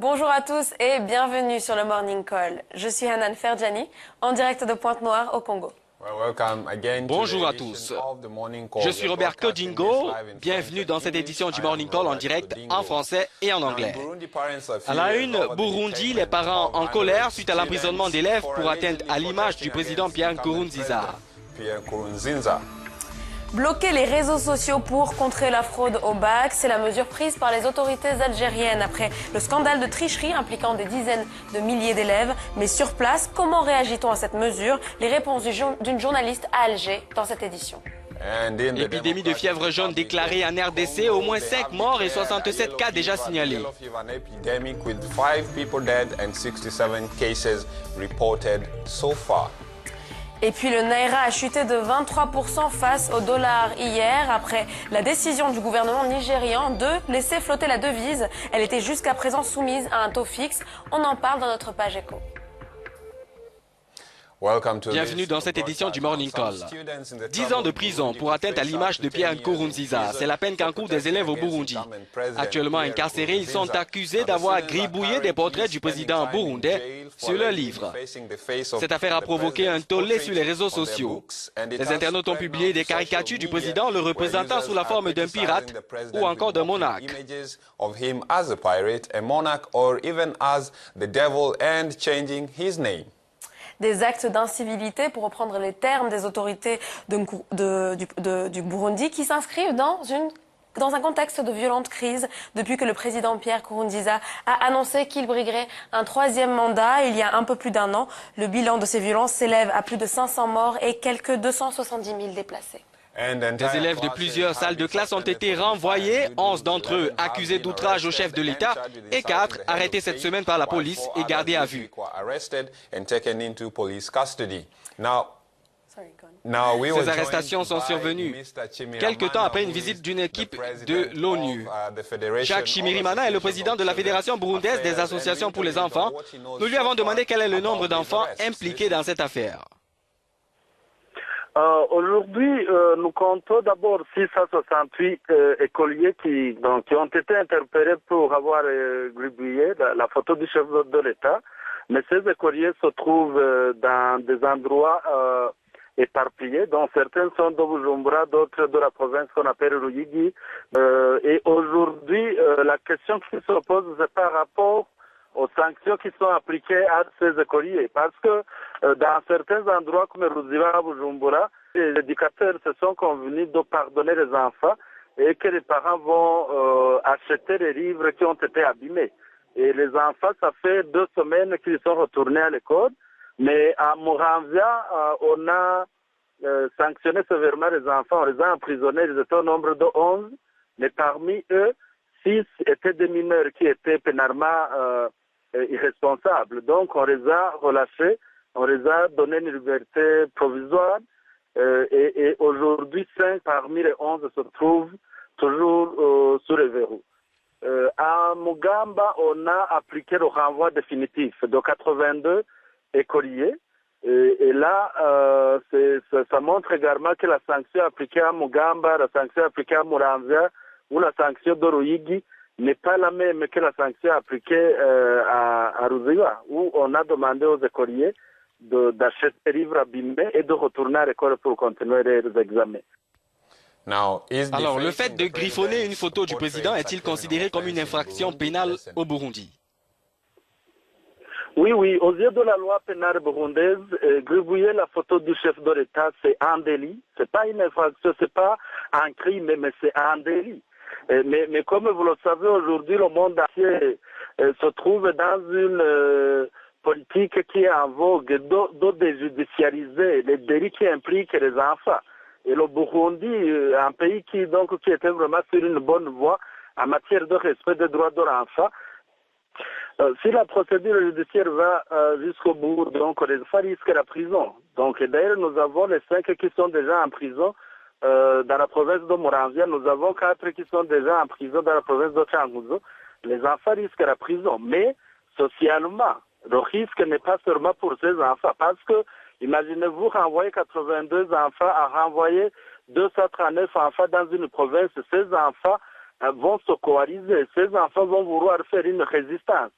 Bonjour à tous et bienvenue sur le Morning Call. Je suis Hanan Ferjani, en direct de Pointe-Noire au Congo. Bonjour à tous. Je suis Robert Kodingo. Bienvenue dans cette édition du Morning Call en direct en français et en anglais. À la une, Burundi, les parents en colère suite à l'emprisonnement d'élèves pour atteinte à l'image du président Pierre Nkurunziza. Bloquer les réseaux sociaux pour contrer la fraude au bac, c'est la mesure prise par les autorités algériennes après le scandale de tricherie impliquant des dizaines de milliers d'élèves. Mais sur place, comment réagit-on à cette mesure? Les réponses d'une journaliste à Alger dans cette édition. Épidémie de fièvre jaune déclarée en RDC, au moins 5 morts et 67 cas déjà signalés. Et puis le Naira a chuté de 23% face au dollar hier après la décision du gouvernement nigérian de laisser flotter la devise. Elle était jusqu'à présent soumise à un taux fixe. On en parle dans notre page éco. Bienvenue dans cette édition du Morning Call. 10 ans de prison pour atteinte à l'image de Pierre Nkurunziza. C'est la peine qu'encourent des élèves au Burundi. Actuellement incarcérés, ils sont accusés d'avoir gribouillé des portraits du président burundais sur leur livre. Cette affaire a provoqué un tollé sur les réseaux sociaux. Les internautes ont publié des caricatures du président le représentant sous la forme d'un pirate ou encore d'un monarque. Des actes d'incivilité, pour reprendre les termes des autorités du Burundi, qui s'inscrivent dans un contexte de violente crise depuis que le président Pierre Nkurunziza a annoncé qu'il briguerait un troisième mandat il y a un peu plus d'un an. Le bilan de ces violences s'élève à plus de 500 morts et quelques 270 000 déplacés. Des élèves de plusieurs salles de classe ont été renvoyés, 11 d'entre eux accusés d'outrage au chef de l'État et 4 arrêtés cette semaine par la police et gardés à vue. Ces arrestations sont survenues quelque temps après une visite d'une équipe de l'ONU. Jacques Shimirimana est le président de la Fédération burundaise des associations pour les enfants. Nous lui avons demandé quel est le nombre d'enfants impliqués dans cette affaire. Aujourd'hui, nous comptons d'abord 668 écoliers qui ont été interpellés pour avoir gribouillé la photo du chef de l'État. Mais ces écoliers se trouvent dans des endroits éparpillés, dont certains sont de Bujumbura, d'autres de la province qu'on appelle Ruyigi. Et aujourd'hui, la question qui se pose, c'est par rapport aux sanctions qui sont appliquées à ces écoliers. Parce que dans certains endroits comme Ruziba, Bujumbura, les éducateurs se sont convenus de pardonner les enfants et que les parents vont acheter les livres qui ont été abîmés. Et les enfants, ça fait 2 semaines qu'ils sont retournés à l'école. Mais à Moranvia, on a sanctionné sévèrement les enfants. On les a emprisonnés, ils étaient au nombre de 11. Mais parmi eux, 6 étaient des mineurs qui étaient pénalement irresponsables. Donc on les a relâchés, on les a donné une liberté provisoire. Et aujourd'hui, 5 parmi les 11 se trouvent toujours sous les verrous. À Mugamba, on a appliqué le renvoi définitif de 82 écoliers. Et là, ça montre également que la sanction appliquée à Mugamba, la sanction appliquée à Muramvya ou la sanction de Ruyigi n'est pas la même que la sanction appliquée à Ruziba, où on a demandé aux écoliers d'acheter des livres abîmés et de retourner à l'école pour continuer les examens. Alors, le fait de griffonner une photo du président est-il considéré comme une infraction pénale au Burundi? Oui, aux yeux de la loi pénale burundaise, gribouiller la photo du chef de l'État, c'est un délit. C'est pas une infraction, c'est pas un crime, mais c'est un délit. Mais comme vous le savez, aujourd'hui, le monde entier se trouve dans une politique qui est en vogue de déjudiciariser les délits qui impliquent les enfants. Et le Burundi, un pays qui était vraiment sur une bonne voie en matière de respect des droits de l'enfant. Si la procédure judiciaire va jusqu'au bout, donc les enfants risquent la prison. Donc d'ailleurs, nous avons les 5 qui sont déjà en prison dans la province de Muramvya. Nous avons 4 qui sont déjà en prison dans la province de Changuzo. Les enfants risquent la prison, mais socialement, le risque n'est pas seulement pour ces enfants, parce que imaginez-vous renvoyer 82 enfants à renvoyer 239 enfants dans une province. Ces enfants vont se coaliser, ces enfants vont vouloir faire une résistance.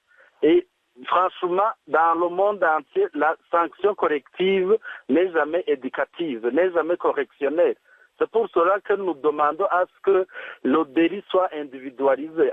Et franchement, dans le monde entier, la sanction corrective n'est jamais éducative, n'est jamais correctionnelle. C'est pour cela que nous demandons à ce que le délit soit individualisé.